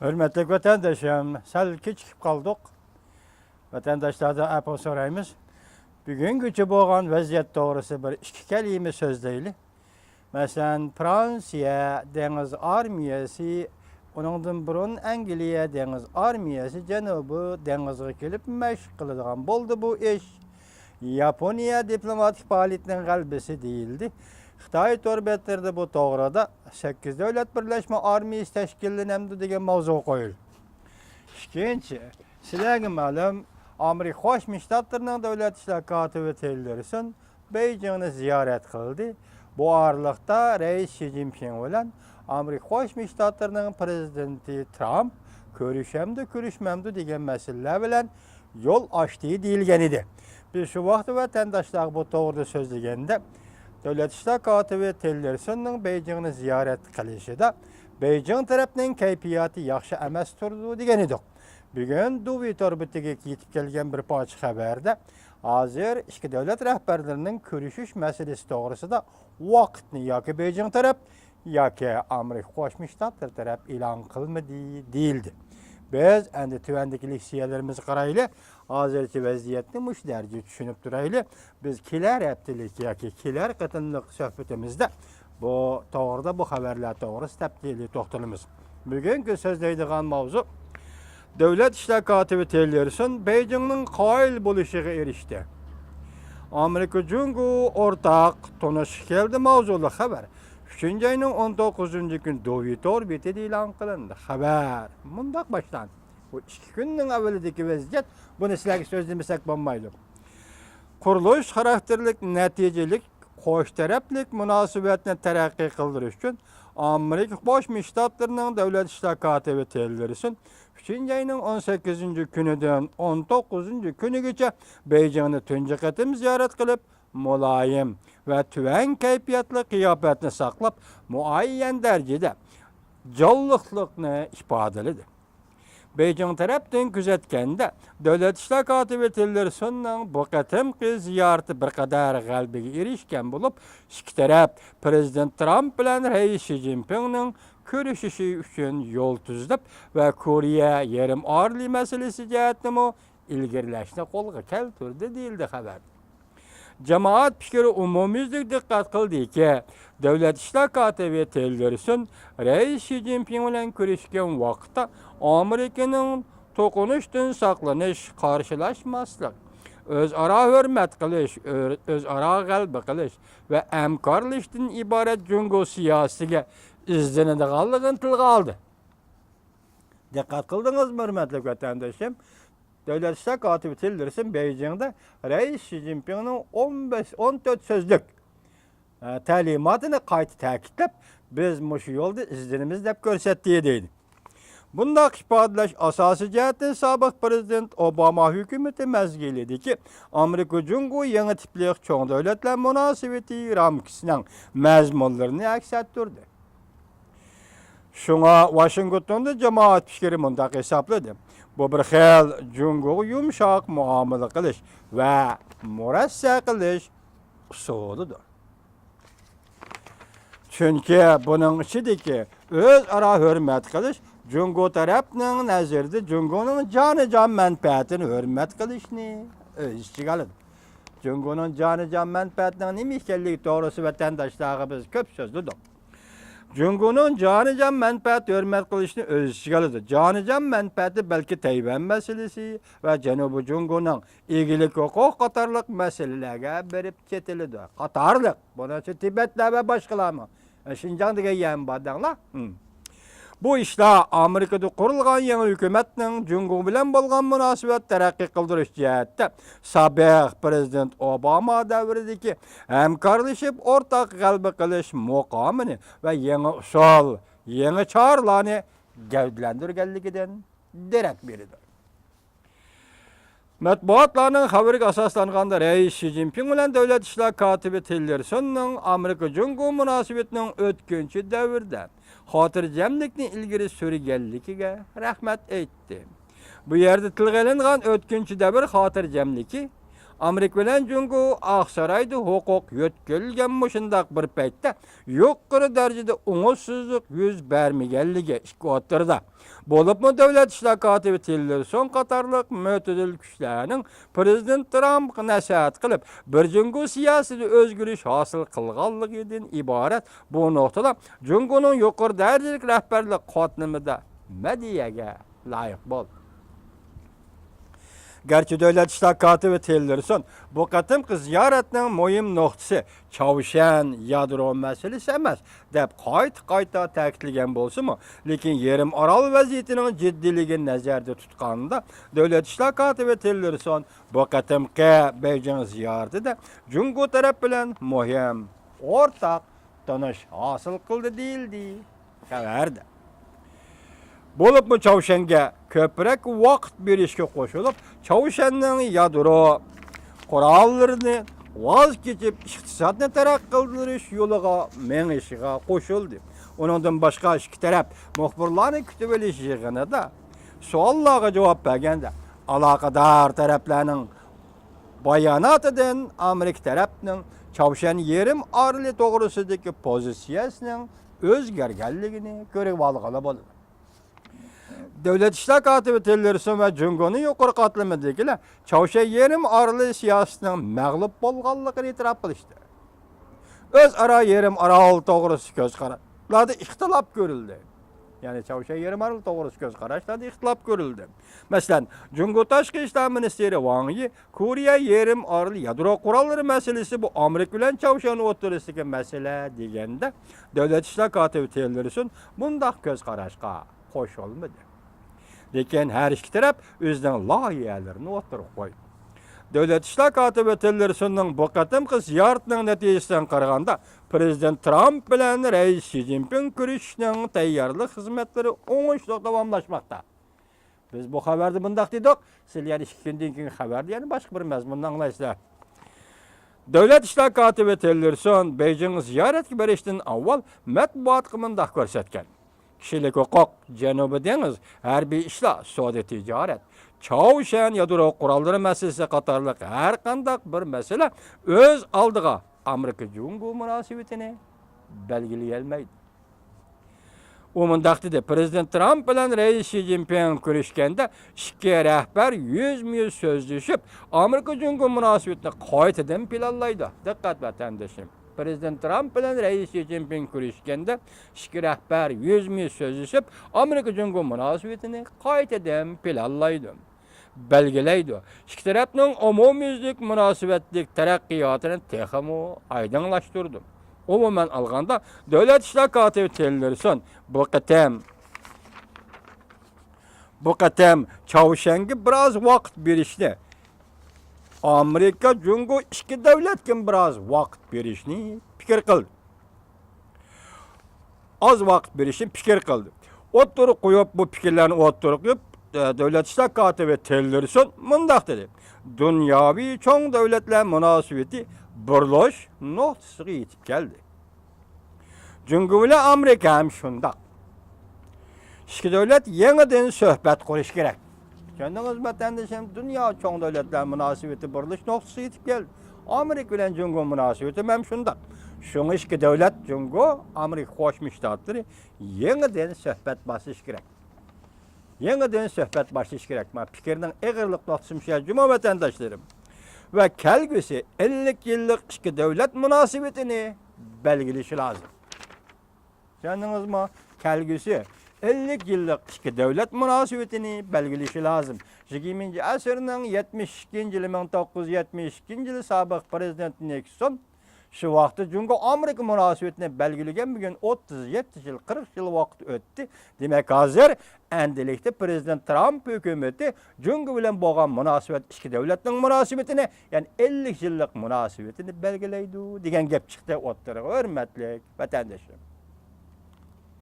Hürmetli vatandaşım, sel keçikip kaldık. Vatandaşlardan apı sorayımız. Bugün gücü boğan vaziyet doğrusu bir iki kelime sözleyli. Mesela Fransiya deniz armiyası, onundan burun Angliya deniz armiyası Cenubu denizge kelip meşk kılıdığan boldu bu iş. Yaponiya diplomatik faaliyetinin galbisi değildi. Xitay torbetlerdi bu doğruda 8 devlet birleşme armiyası teşkillenemdi degen mavzu koyul. İkinci, sizlerge malum Amerika Qo'shma Shtatlarining davlat ishlar kotibi Tillerson Beijingni ziyorat qildi. Bu aralıqda Reis Xi Jinping bilan Amerika Qo'shma Shtatlarining prezidenti Trump ko'rishmamdi degan masalalar bilan yo'l ochdi deyilgan edi. Biz şu vaqtda vatandaşlar bu to'g'rida so'zlaganda Davlat ishlar kotibi Tillersonning Beijingni ziyorat qilishida Beijing tarafining kayfiyati yaxshi emas turdi degan edik. Bugün Duvi orbitiga yetib kelgan bir poch xabarda hozir ikki davlat rahbarlarining ko'rishish masalasi to'g'risida vaqtni yoki Beijing taraf yoki Amerika Qo'shma Shtatlar taraf e'lon qilmadi deyildi. Biz endi tuvandagi leksiyalarimizni qarayli, hozirgi vaziyatni mush darajada tushunib turayli. Biz kelar haftalik yoki kelar qatimliq suhbatimizda bu to'g'rida bu xabarlar to'g'risida tafsiliy to'xtalamiz. Bugungi so'zlaydigan mavzu Davlat ishlar kotibi Tillerson Beijingning qoyil bo'lishiga erishdi. Amerika Jungo o'rtaq tonish keldi mavzuli xabar. 3-ayning 19-kun Dovit orbitida e'lon qilindi. Xabar mundaq boshlandi. Bu 2 kunning avvalidagi vaziyat buni sizlarga so'zlamasak bo'lmaydi. Qurilish xarakterlik natijalik qo'sh taraflik munosabatni taraqqiy qildirish uchun Amerika Qo'shma Shtatlarining davlat ishlar kotibi Tillerson 3-ayning 18-kunidan 19-kunigacha Beijingni tunji qatim ziyorat qilib, muloyim va tuvan kayfiyatli qiyofatni saqlab, muayyan darajada jonliqlikni ifodaladi. Beijing tarafdan kuzatganda davlat ishlar kotibi Tillersonning bu qatimqi ziyorati bir qadar g'albaga erishgan bo'lib, ikki taraf prezident Trump bilan Reis Xi Jinpingning ko'rishishi uchun yo'l tuzlab va Koreya yarim orli masalasi jihatini ilgarilashni qo'lga keltirdi deyildi xabarda. Jamoat fikri umumiylik diqqat qildiki, davlat ishlar kotibi Tillerson Reis Xi Jinping bilan ko'rishgan vaqtda Amerikaning to'qinishdan saqlanish, qarshilashmaslik, o'zaro hurmat qilish, o'zaro g'alaba qilish va hamkorlikdan iborat jungo siyosatiga izlanadiganligini tilga oldi. Diqqat qildingizmi, hurmatli vatandoshim? Davlat ishlar kotibi Tillerson Beijingda Reis Xi Jinpingning 14 so'zlik ta'limotini qayta ta'kidlab, biz mushu yo'lda izlanamiz deb ko'rsatdi deydi. Bundaq ifodalash asosiy jihatdan sobiq prezident Obama hukumati mazgilidagi Amerika Jungo yangi tipli cho'ng davlatlar munosabati ramkasining mazmunlarini aks ettirdi. Shunga Washingtonda jamoat fikri mundaq hisobladi. Bu bir xil Jungoga yumshoq muomala qilish va murassa qilish usulidir. Chunki buning ichidagi o'zaro hurmat qilish Jungo tarafning nazarida Jungoning joni-jon manfaatini hurmat qilishni o'z ichiga oladi. Jungoning joni-jon manfaatining nima ekanligi to'g'risida vatandoshlarga biz ko'p so'zladik. Jungoning joni-jon manfaati hurmat qilishni o'z ichiga oladi. Joni-jon manfaati balki Tayvan masalasi va Janubiy Jungoning egilik huquq qatorliq masalalarga berib ketiladi. Qatorliq, bunacha Tibetlar va boshqalarmi? Xinjiang degan ham bordinglar. Bu ishlar Amerikada qurilgan yangi hukumatning Jungo bilan bo'lgan munosabat taraqqiy qildirish jihatda sobiq prezident Obama davridagi hamkorlashib o'rtaq g'alaba qilish muqomini va yangi usul, yangi choralarni gavdalantirganligidan darak beradi. Matbuotlarning xabariga asoslanganda Reis Xi Jinping bilan davlat ishlar kotibi Tillersonning Amerika Jungo munosabatining o'tkinchi davrda xotirjamlikni ilgari surganligiga rahmat aytdi. Bu yerda tilga olingan o'tkinchi davr xotirjamligi Amerika bilen Jungo Aksarayda hukuk yötkölgen muşundaq bir paytda yuqori derecede uňuşsuzlyk yüz bermegenligi iki oturda. Bolupmu Döwlet İşler Katibi Tillerson qatarlyk mötedil güçleriniň Prezident Trump'a nasihat kılıp bir Jungo siyaseti özgürlüş hasyl kılganlygydan ibaret bu noktada Jungo'nun yuqori derejelik rahberlik qatnamyda mediyege laýyk boldy. Gerçi Döwlet İşler Katibi Tillerson bu qatymky ziyaretiniň moyim noktası Çavuşan yadro meselesi emas dep qayta ta'kidlagan bolsa-mı, lekin yerim aral weziyetiniň jiddiligini nazarda tutganda Döwlet İşler Katibi Tillerson bu qatymky Beijing ziyaretinde Jungo tarap bilen moyim ortak tanış hasyl kıldy diýildi. Habarda. Bolupmu Çavuşanga köprek wagt berişke koşulup, Çavuşanyň yadro qurallaryny vaz keçip iqtisadny terakki kıldyryş ýoluga meňişige koşuldy. Onundan başga iki tarap muhbirlaryň kütüp eliş ýygynyda suallarga jogap bergende alaqadar taraplarning bayanatydan Amerika tarapynyň Çavuşan yerim arly togrusydaky pozisiýasynyň özgergenligini görüp algyla boldy. Döwlet İşler Katibi Tillerson ve Jungo'nun yuqori qatlamadagilar Çavuşan yerim arly siýasatynyň maglup bolganlygyny etirap qilishdi. Öz ara yerim aral togrusy göz kararlarda ihtilap görüldi. Yani Çavuşan yerim aral togrusy göz kararlarda ihtilap görüldi. Mesela Jungo Taşky İşler Ministeri Wang Yi Korea yerim arly yadro qurallary meselesi bu Amerika bilen Çavuşan oturusydaki mesele degende Döwlet İşler Katibi Tillerson bundaq göz karaşga koşulmady. Lekin her iki tarap özüniň laýyalaryny oturup koýdy. Döwlet İşler Katibi Tillersonyň bu qatymky ziyaretiniň netijesinden qaraganda Prezident Trump bilen Reis Xi Jinping görüşiniň taýýarlyk hyzmatları oňuşly dowamlaşmakda. Biz bu habarda mundaq diýdik, sizler 2 günden keyin habarda ýani başga bir mazmundan anlaýsizlar. Döwlet İşler Katibi Tillerson Beijing ziyaretki berişden awval matbuatga mundaq görsetken. Kişilik hukuk, Janubi Deniz, harbiy işler, soda ticaret, Çavuşan yadro qurallary meselesi qatarlyk her qandaq bir mesele öz aldyga Amerika-Jungo münasibetini belgileýelmeýdi. O mundaq dedi, Prezident Trump bilen Reis Xi Jinping görüşgende iki rahber yüz sözleşip Amerika-Jungo münasibetini qaytadan planlaýdy. Diqqat vatandaşım. Prezident Trump bilen Reis Xi Jinping görüşgende iki rahber yüz sözleşip Amerika-Jungo münasibetini qaytadan planlaýdy. Belgileýdi. İki tarapnyň umumyüzlük münasibetlik terakkiýatyny tehimi aýdynlaşdyrdy. Umumen alganda Döwlet İşler Katibi Tillerson bu qatam Çavuşanga biraz wagt berişdi. Amerika Jungo iki döwletke biraz wagt berişni pikir kıldı. Az wagt berişni pikir kıldı. Oturup koyup bu pikirlerini oturup koyup Döwlet İşler Katibi Tillerson mundaq dedi. Dünýäwi çoň döwletler münasibeti birleş noktasyga ýetip geldi. Jungo bilen Amerika hem şundaq. İki döwlet ýeňeden söhbet guriş gerek. Kendiniz vatandaşım dünýä çoň döwletler münasibeti birleş noktasyga ýetip geldi. Amerika bilen Jungo münasibeti hem şundaq. Şoň iki döwlet Jungo, Amerika Goşmuş Ştatlary ýeňeden söhbet başlaş gerek. Ýeňeden söhbet başlaş gerek. Ma pikiriniň egirlik noktasy juma vatandaşlarym. Ve kelgüsi 50 ýyllyk iki döwlet münasibetini belgileşi lazım. Kendiniz mi? Kelgüsi 50 ýyllyk iki döwlet münasibetini belgileşi lazım. 20-nji asyrynyň 72-nji ýyly 1972-nji ýyly sabyk prezident Nixon şu wagtda Jungo Amerika münasibetini belgilegen bugün 37 ýyl 40 ýyl wagt ötdi. Demek hazır endilikde Prezident Trump hökümeti Jungo bilen bolgan münasibet iki döwletniň münasibetini yani 50 ýyllyk münasibetini belgileýdi degen gep çykdy otturyga hörmetli vatandaşlar.